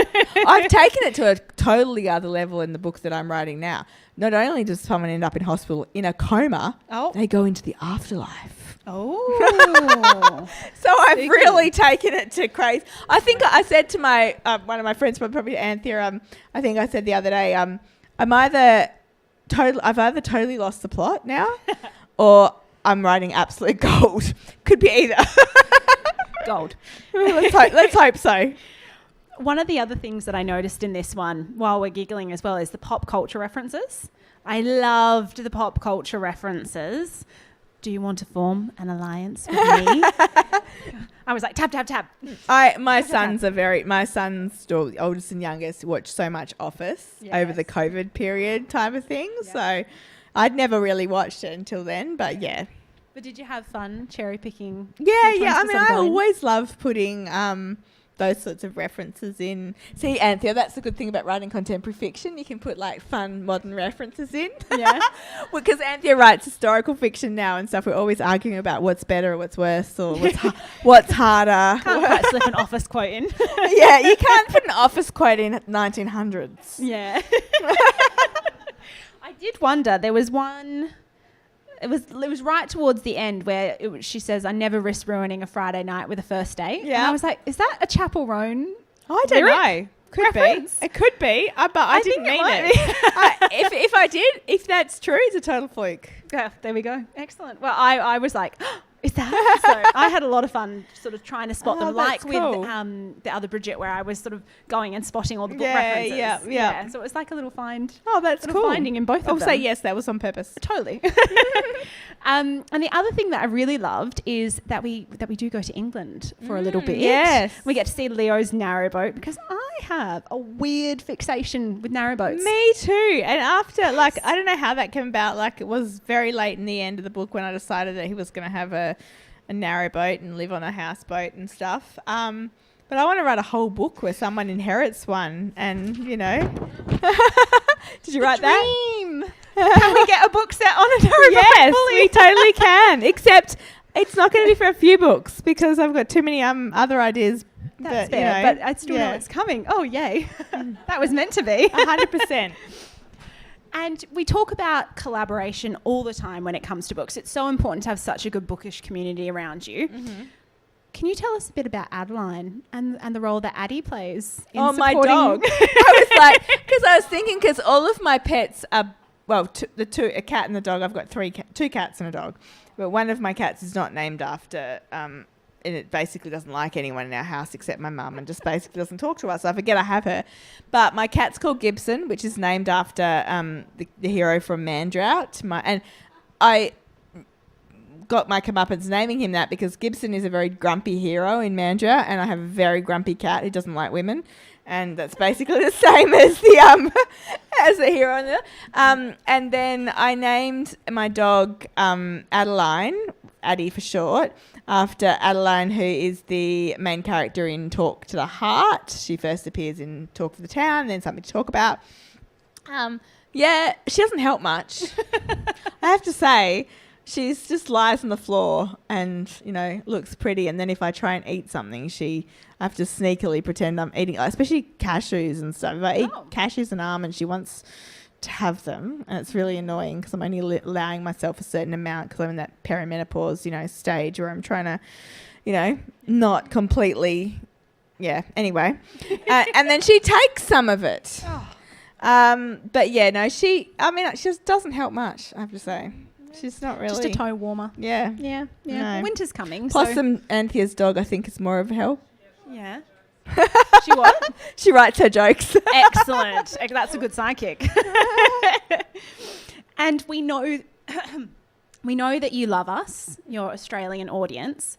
I've taken it to a totally other level in the book that I'm writing now. Not only does someone end up in hospital in a coma, they go into the afterlife. Oh. So I've really taken it to crazy. I think I said to my one of my friends, probably Anthea, I think I said the other day, I've either totally lost the plot now or I'm writing absolute gold. Could be either. Gold. Let's hope so. One of the other things that I noticed in this one, while we're giggling as well, is the pop culture references. I loved the pop culture references. Do you want to form an alliance with me? I was like, tap, tap, tap. My sons, the oldest and youngest, watch so much Office over the COVID period type of thing. Yeah. So I'd never really watched it until then, but yeah. But did you have fun cherry picking? Yeah. I mean, I always love putting those sorts of references in. See, Anthea, that's the good thing about writing contemporary fiction. You can put like fun modern references in. Yeah. Because Anthea writes historical fiction now and stuff. We're always arguing about what's better or what's worse or what's harder. Can't quite slip an Office quote in. Yeah, you can't put an Office quote in 1900s. Yeah. I did wonder, there was one... It was right towards the end where she says, I never risk ruining a Friday night with a first date. Yeah. And I was like, is that a Chapel Roan? I don't know. Could reference? Be. It could be, but I didn't mean it. If I did, if that's true, it's a total fluke. Yeah, there we go. Excellent. Well, I was like, is that? So I had a lot of fun sort of trying to spot them, like cool. With the Other Bridget, where I was sort of going and spotting all the book references. Yeah. So it was like a little find. Oh, that's cool. Finding in both of them. I'll say yes, that was on purpose. Totally. And the other thing that I really loved is that we do go to England for a little bit. Yes. We get to see Leo's narrowboat because I have a weird fixation with narrowboats. Me too. And after, I don't know how that came about. It was very late in the end of the book when I decided that he was going to have a narrowboat and live on a houseboat and stuff. But I want to write a whole book where someone inherits one and, Did you write that? Can we get a book set on a narrowboat? Yes, we totally can. Except it's not going to be for a few books because I've got too many other ideas. That's fair, but I still know it's coming. Oh, yay. That was meant to be. 100%. And we talk about collaboration all the time when it comes to books. It's so important to have such a good bookish community around you. Mm-hmm. Can you tell us a bit about Adeline and the role that Addie plays in supporting... my dog. I was thinking, because all of my pets are, a cat and a dog. I've got two cats and a dog. But one of my cats is not named after... and it basically doesn't like anyone in our house except my mum and just basically doesn't talk to us. So I forget I have her. But my cat's called Gibson, which is named after the hero from Mandrout. And I got my comeuppance naming him that because Gibson is a very grumpy hero in Mandrout and I have a very grumpy cat who doesn't like women. And that's basically the same as the hero in there. And then I named my dog Adeline, Addie for short, after Adeline, who is the main character in Talk to the Heart. She first appears in Talk for the Town, and then Something to Talk About. She doesn't help much. I have to say, she just lies on the floor and, looks pretty. And then if I try and eat something, I have to sneakily pretend I'm eating, especially cashews and stuff. If I eat cashews and almonds, she wants to have them, and it's really annoying because I'm only allowing myself a certain amount because I'm in that perimenopause, stage where I'm trying to, not completely, anyway. And then she takes some of it. But she just doesn't help much, I have to say. She's not really. Just a toe warmer. Yeah. Yeah. No. Winter's coming. Possum, Anthea's dog, I think is more of a help. Yeah. She what? She writes her jokes. Excellent. That's a good sidekick. And we know that you love us, your Australian audience.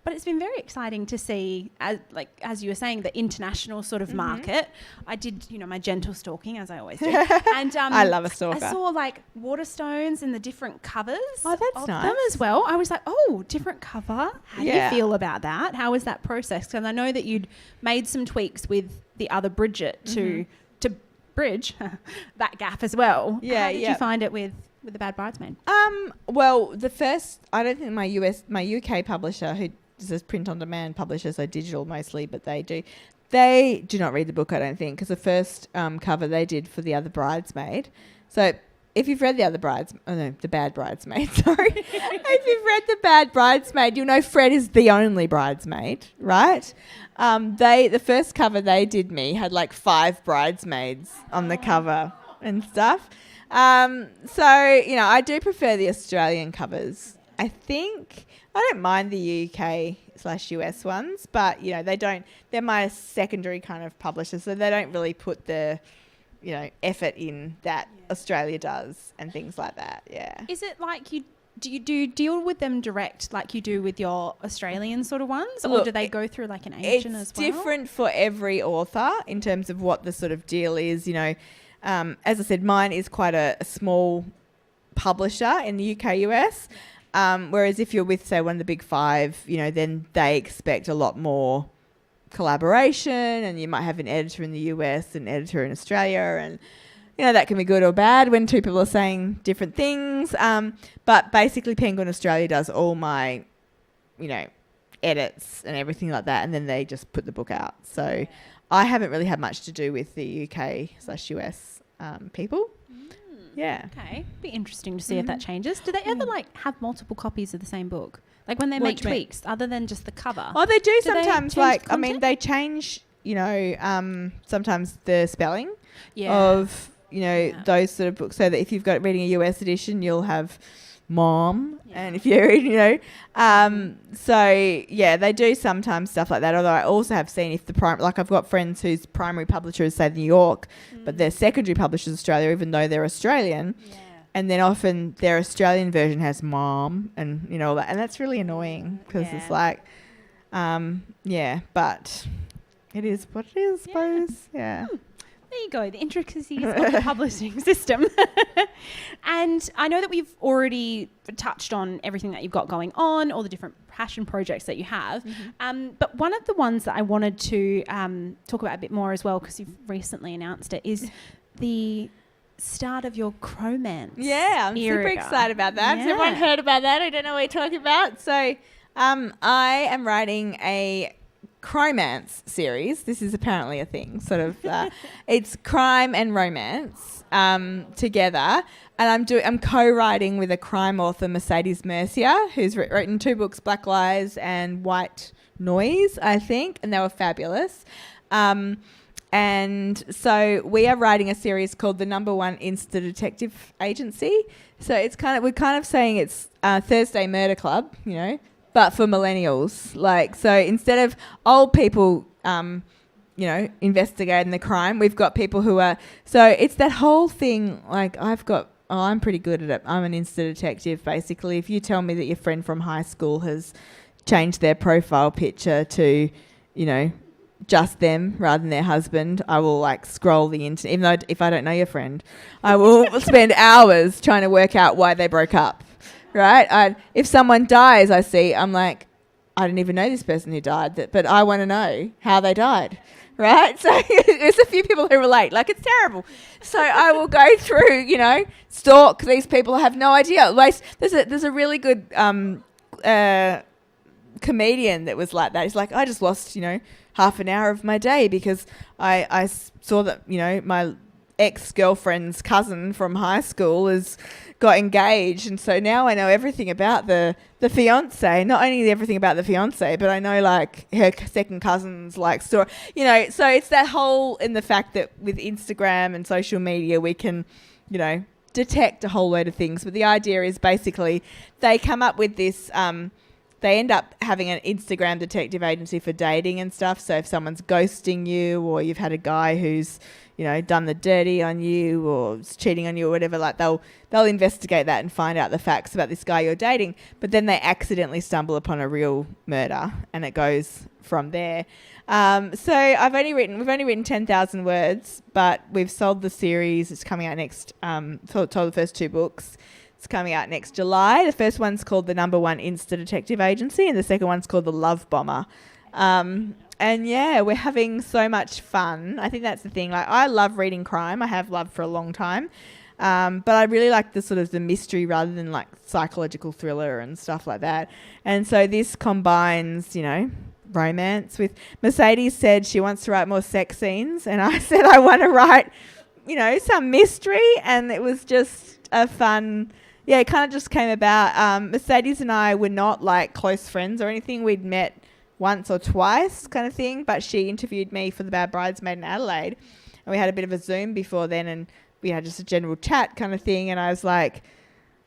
But it's been very exciting to see, as you were saying, the international sort of market. I did, my gentle stalking, as I always do. And I love a stalker. I saw Waterstones and the different covers of them as well. I was like, oh, different cover. How do you feel about that? How was that process? Because I know that you'd made some tweaks with the Other Bridget to bridge that gap as well. Yeah, How did you find it with the Bad Bridesmaid? Well, I don't think my UK publisher, who does print on demand, publishes, so digital mostly, but they do not read the book, I don't think, because the first cover they did for the Other Bridesmaid. So if you've read the Bad Bridesmaid, sorry. If you've read the Bad Bridesmaid, you'll know Fred is the only bridesmaid, right? The first cover they did had like 5 bridesmaids on the cover and stuff. So, I do prefer the Australian covers. I don't mind the UK/US ones, but, they're my secondary kind of publisher, so they don't really put the, effort in that Australia does and things like that, yeah. Is it like do you deal with them direct like you do with your Australian sort of ones? Or do they go through like an agent as well? It's different for every author in terms of what the sort of deal is, as I said, mine is quite a small publisher in the UK, US. Whereas if you're with, say, one of the big 5, then they expect a lot more collaboration, and you might have an editor in the US and an editor in Australia, and, that can be good or bad when 2 people are saying different things. But basically Penguin Australia does all my, edits and everything like that, and then they just put the book out. So I haven't really had much to do with the UK/US people. Yeah. Okay. Be interesting to see if that changes. Do they ever have multiple copies of the same book? Like when they make tweaks other than just the cover? Oh, they do sometimes. They change, sometimes the spelling of, those sort of books, so that if you've got reading a US edition, you'll have mom, and if you're they do sometimes stuff like that. Although I also have seen if I've got friends whose primary publisher is, say, New York, but their secondary publisher is Australia, even though they're Australian, and then often their Australian version has mom and all that, and that's really annoying because it's like, but it is what it is, I suppose. There you go, the intricacies of the publishing system. And I know that we've already touched on everything that you've got going on, all the different passion projects that you have. But one of the ones that I wanted to talk about a bit more as well, because you've recently announced it, is the start of your cromance. Yeah, I'm super excited about that. Has everyone heard about that? I don't know what you're talking about. So I am writing a cromance series. This is apparently a thing, sort of. It's crime and romance together, and I'm co-writing with a crime author, Mercedes Mercier, who's written 2 books, Black Lies and White Noise, I think, and they were fabulous. And so we are writing a series called The Number One Insta Detective Agency. So we're kind of saying it's Thursday Murder Club, but for millennials. So instead of old people, investigating the crime, we've got people who are... So it's that whole thing, I'm pretty good at it. I'm an Insta detective, basically. If you tell me that your friend from high school has changed their profile picture to, just them rather than their husband, I will scroll the internet. Even though if I don't know your friend, I will spend hours trying to work out why they broke up. Right? If someone dies, I'm like, I don't even know this person who died, but I want to know how they died. Right? So there's a few people who relate. It's terrible. So I will go through, stalk these people. I have no idea. There's a really good comedian that was like that. He's like, I just lost, half an hour of my day because I saw that, my ex-girlfriend's cousin from high school got engaged, and so now I know everything about the fiance. Not only everything about the fiance, but I know her second cousin's story. So it's that whole in the fact that with Instagram and social media we can, detect a whole load of things. But the idea is basically they come up with this they end up having an Instagram detective agency for dating and stuff. So if someone's ghosting you, or you've had a guy who's, you know, done the dirty on you or is cheating on you or whatever, like they'll investigate that and find out the facts about this guy you're dating. But then they accidentally stumble upon a real murder, and it goes from there. So we've only written 10,000 words, but we've sold the series. It's coming out next. Told the first 2 books. It's coming out next July. The first one's called The Number One Insta Detective Agency, and the second one's called The Love Bomber. And yeah, we're having so much fun. I think that's the thing. Like, I love reading crime. I have loved for a long time. But I really like the sort of the mystery rather than like psychological thriller and stuff like that. And so this combines, you know, romance with... Mercedes said she wants to write more sex scenes, and I said I want to write, you know, some mystery. And it was just a fun... Yeah, it kind of just came about. Mercedes and I were not like close friends or anything. We'd met once or twice kind of thing, but she interviewed me for the Bad Bridesmaid in Adelaide, and we had a bit of a Zoom before then, and we had just a general chat kind of thing. And I was like,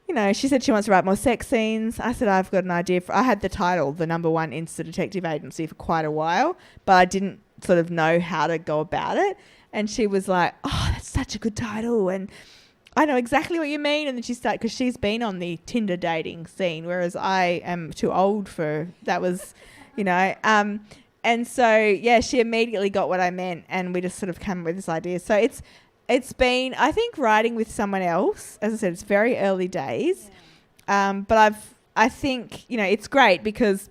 you know, she said she wants to write more sex scenes. I said, I've got an idea. I had the title, The Number One Insta Detective Agency, for quite a while, but I didn't sort of know how to go about it. And she was like, oh, that's such a good title, and I know exactly what you mean. And then she started, because she's been on the Tinder dating scene, whereas I am too old for that. Was, you know, and so yeah, she immediately got what I meant, and we just sort of came up with this idea. So it's been, I think, writing with someone else. As I said, it's very early days, but I think, you know, it's great because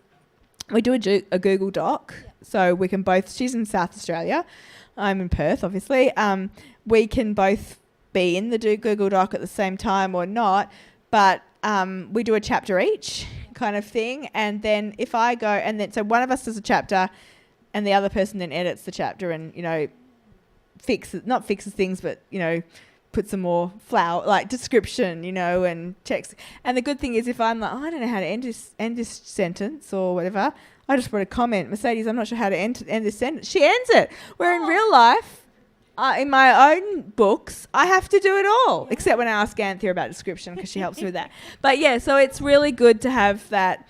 we do a Google Doc, so we can both. She's in South Australia, I'm in Perth, obviously. We can both be in the Google Doc at the same time or not, but we do a chapter each kind of thing. And then if I go, and then so one of us does a chapter and the other person then edits the chapter and, you know, not fixes things, but, you know, put some more flower, like description, you know, and checks. And the good thing is, if I'm like, oh, I don't know how to end this sentence or whatever, I just put a comment, Mercedes, I'm not sure how to end this sentence. She ends it. Where in real life, in my own books, I have to do it all, except when I ask Anthea about description, because she helps me with that. But yeah, so it's really good to have that,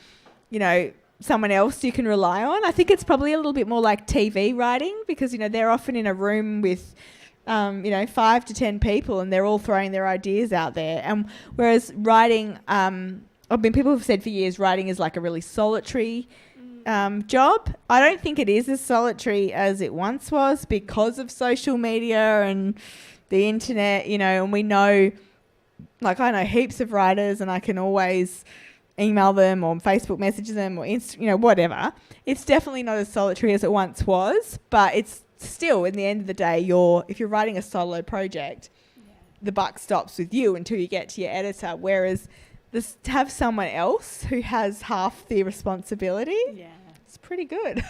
you know, someone else you can rely on. I think it's probably a little bit more like TV writing, because, you know, they're often in a room with, you know, 5 to 10 people, and they're all throwing their ideas out there. And whereas writing, I mean, people have said for years writing is like a really solitary job. I don't think it is as solitary as it once was, because of social media and the internet, you know. And we know, like, I know heaps of writers, and I can always email them or Facebook message them or you know, whatever. It's definitely not as solitary as it once was, but it's still, in the end of the day, if you're writing a solo project, the buck stops with you until you get to your editor. Whereas to have someone else who has half the responsibility, it's pretty good.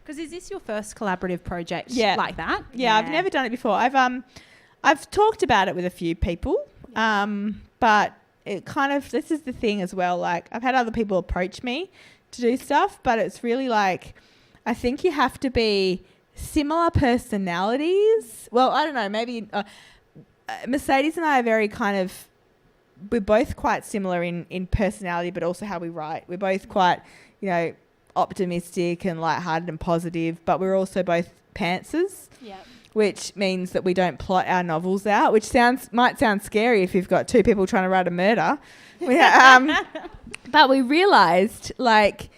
Because is this your first collaborative project like that? Yeah, I've never done it before. I've talked about it with a few people, but it kind of, this is the thing as well, like, I've had other people approach me to do stuff, but it's really like, I think you have to be similar personalities. Well, I don't know, maybe Mercedes and I are very kind of, we're both quite similar in personality, but also how we write. We're both quite, you know, optimistic and lighthearted and positive, but we're also both pantsers. Which means that we don't plot our novels out, which might sound scary if you've got 2 people trying to write a murder. But we realised, like,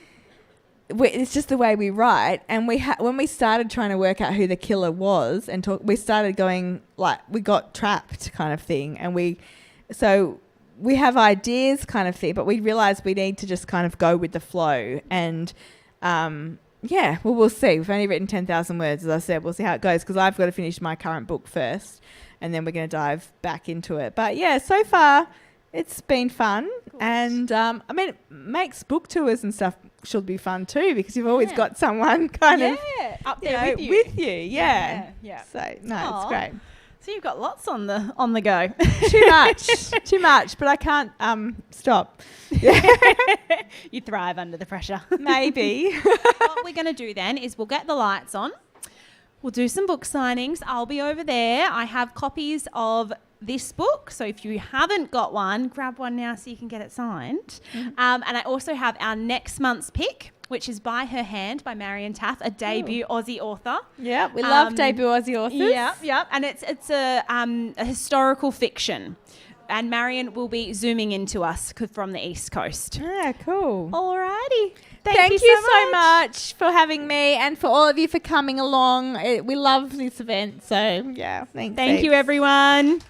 it's just the way we write. And when we started trying to work out who the killer was and we started going, like, we got trapped kind of thing. And so we have ideas kind of thing, but we realised we need to just kind of go with the flow. And yeah, well, we'll see. We've only written 10,000 words, as I said. We'll see how it goes, because I've got to finish my current book first, and then we're going to dive back into it. But yeah, so far it's been fun. And I mean, it makes book tours and stuff should be fun too, because you've always got someone kind of up there with you. Yeah. So no, it's great. So you've got lots on the go. Too much, but I can't stop. You thrive under the pressure. Maybe. What we're going to do then is we'll get the lights on. We'll do some book signings. I'll be over there. I have copies of this book. So if you haven't got one, grab one now so you can get it signed. And I also have our next month's pick, which is By Her Hand by Marion Taff, a debut Aussie author. Yeah, we love debut Aussie authors. Yeah, and it's a historical fiction. And Marion will be zooming into us from the East Coast. Yeah, cool. Alrighty. Thank you so much for having me and for all of you for coming along. We love this event. So, yeah, thanks. Thank you, everyone.